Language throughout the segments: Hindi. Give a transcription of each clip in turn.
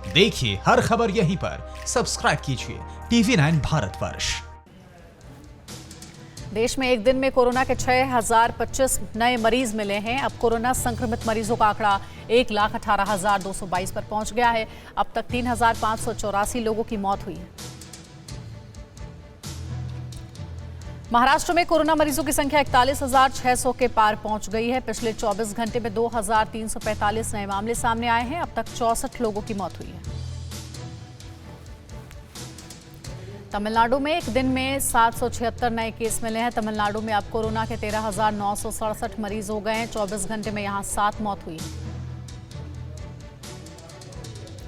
देखिए हर खबर यहीं पर। सब्सक्राइब कीजिए TV9 भारतवर्ष। देश में एक दिन में कोरोना के 6025 नए मरीज मिले हैं। अब कोरोना संक्रमित मरीजों का आंकड़ा 1,18,222 पर पहुंच गया है। अब तक 3,584 लोगों की मौत हुई है। महाराष्ट्र में कोरोना मरीजों की संख्या 41,600 के पार पहुंच गई है। पिछले 24 घंटे में 2,345 नए मामले सामने आए हैं। अब तक 64 लोगों की मौत हुई है। तमिलनाडु में एक दिन में 776 नए केस मिले हैं। तमिलनाडु में अब कोरोना के 13,967 मरीज हो गए हैं। 24 घंटे में यहां 7 मौत हुई है।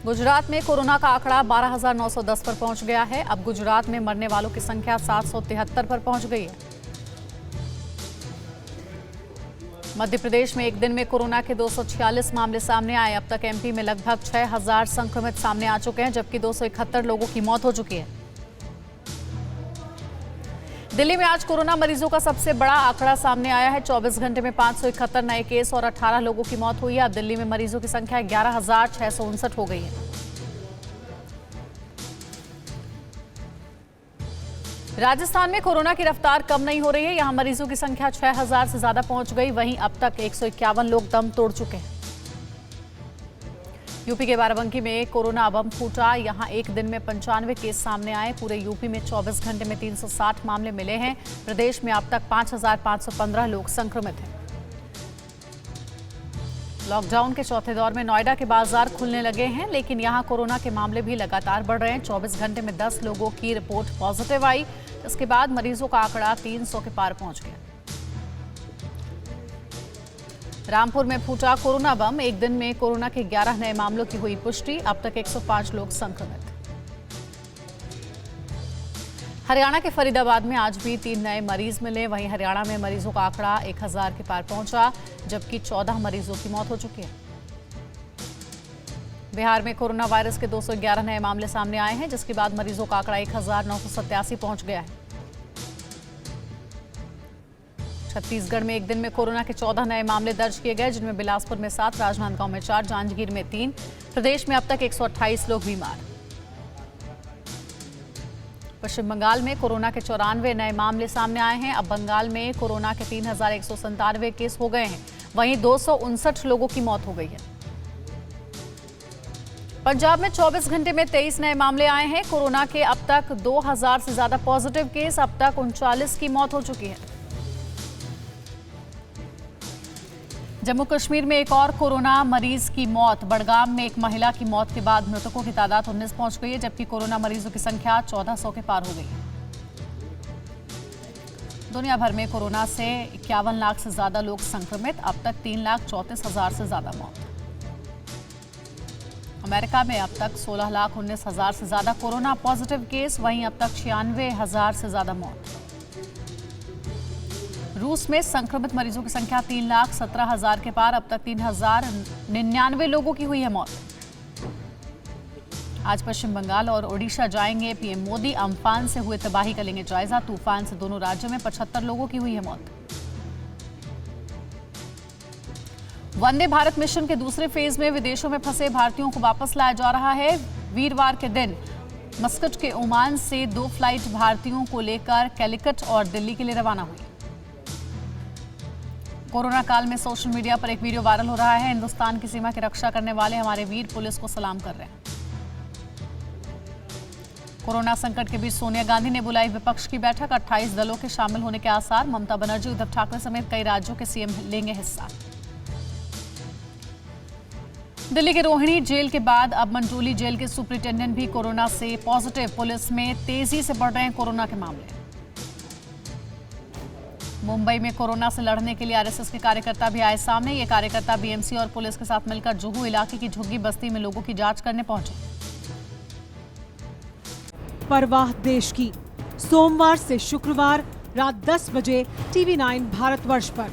गुजरात में कोरोना का आंकड़ा 12,910 पर पहुंच गया है। अब गुजरात में मरने वालों की संख्या 773 पर पहुंच गई है। मध्य प्रदेश में एक दिन में कोरोना के 246 मामले सामने आए। अब तक एमपी में लगभग 6,000 संक्रमित सामने आ चुके हैं, जबकि 271 लोगों की मौत हो चुकी है। दिल्ली में आज कोरोना मरीजों का सबसे बड़ा आंकड़ा सामने आया है। 24 घंटे में 571 नए केस और 18 लोगों की मौत हुई है। अब दिल्ली में मरीजों की संख्या 11,659 हो गई है। राजस्थान में कोरोना की रफ्तार कम नहीं हो रही है। यहां मरीजों की संख्या 6,000 से ज्यादा पहुंच गई। वहीं अब तक 151 लोग दम तोड़ चुके हैं। यूपी के बाराबंकी में कोरोना बम फूटा। यहां एक दिन में 95 केस सामने आए। पूरे यूपी में 24 घंटे में 360 मामले मिले हैं। प्रदेश में अब तक 5,515 लोग संक्रमित हैं। लॉकडाउन के चौथे दौर में नोएडा के बाजार खुलने लगे हैं, लेकिन यहां कोरोना के मामले भी लगातार बढ़ रहे हैं। 24 घंटे में 10 लोगों की रिपोर्ट पॉजिटिव आई। इसके बाद मरीजों का आंकड़ा 300 के पार पहुंच गया। रामपुर में फूटा कोरोना बम। एक दिन में कोरोना के 11 नए मामलों की हुई पुष्टि। अब तक 105 लोग संक्रमित। हरियाणा के फरीदाबाद में आज भी 3 नए मरीज मिले। वहीं हरियाणा में मरीजों का आंकड़ा 1,000 के पार पहुंचा, जबकि 14 मरीजों की मौत हो चुकी है। बिहार में कोरोना वायरस के 211 नए मामले सामने आए हैं, जिसके बाद मरीजों का आंकड़ा 1,987 पहुंच गया है। छत्तीसगढ़ में एक दिन में कोरोना के 14 नए मामले दर्ज किए गए, जिनमें बिलासपुर में 7, राजनांदगांव में 4, जांजगीर में 3। प्रदेश में अब तक 128 लोग बीमार। पश्चिम बंगाल में कोरोना के 94 नए मामले सामने आए हैं। अब बंगाल में कोरोना के 3,197 केस हो गए हैं। वहीं 259 लोगों की मौत हो गई है। पंजाब में 24 घंटे में 23 नए मामले आए हैं। कोरोना के अब तक 2,000 से ज्यादा पॉजिटिव केस। अब तक 39 की मौत हो चुकी है। जम्मू कश्मीर में एक और कोरोना मरीज की मौत। बड़गाम में एक महिला की मौत के बाद मृतकों की तादाद 19 पहुंच गई है, जबकि कोरोना मरीजों की संख्या 1400 के पार हो गई है। दुनिया भर में कोरोना से 51 लाख से ज्यादा लोग संक्रमित। अब तक 3,34,000 से ज्यादा मौत। अमेरिका में अब तक 16,19,000 से ज्यादा कोरोना पॉजिटिव केस। वहीं अब तक 96,000 से ज्यादा मौत। रूस में संक्रमित मरीजों की संख्या 3,17,000 के पार। अब तक 3,099 लोगों की हुई है मौत। आज पश्चिम बंगाल और ओडिशा जाएंगे पीएम मोदी। अम्फान से हुए तबाही का लेंगे जायजा। तूफान से दोनों राज्यों में 75 लोगों की हुई है मौत। वंदे भारत मिशन के दूसरे फेज में विदेशों में फंसे भारतीयों को वापस लाया जा रहा है। वीरवार के दिन मस्कट के ओमान से 2 फ्लाइट भारतीयों को लेकर कैलिकट और दिल्ली के लिए रवाना हुई। कोरोना काल में सोशल मीडिया पर एक वीडियो वायरल हो रहा है। हिंदुस्तान की सीमा की रक्षा करने वाले हमारे वीर पुलिस को सलाम कर रहे हैं। कोरोना संकट के बीच सोनिया गांधी ने बुलाई विपक्ष की बैठक। 28 दलों के शामिल होने के आसार। ममता बनर्जी, उद्धव ठाकरे समेत कई राज्यों के सीएम लेंगे हिस्सा। दिल्ली के रोहिणी जेल के बाद अब मंचोली जेल के सुपरिटेंडेंट भी कोरोना से पॉजिटिव। पुलिस में तेजी से बढ़ रहे हैं कोरोना के मामले। मुंबई में कोरोना से लड़ने के लिए आरएसएस के कार्यकर्ता भी आए सामने। ये कार्यकर्ता बीएमसी और पुलिस के साथ मिलकर जुहू इलाके की झुग्गी बस्ती में लोगों की जांच करने पहुंचे। परवाह देश की, सोमवार से शुक्रवार रात 10 बजे TV9 भारतवर्ष पर।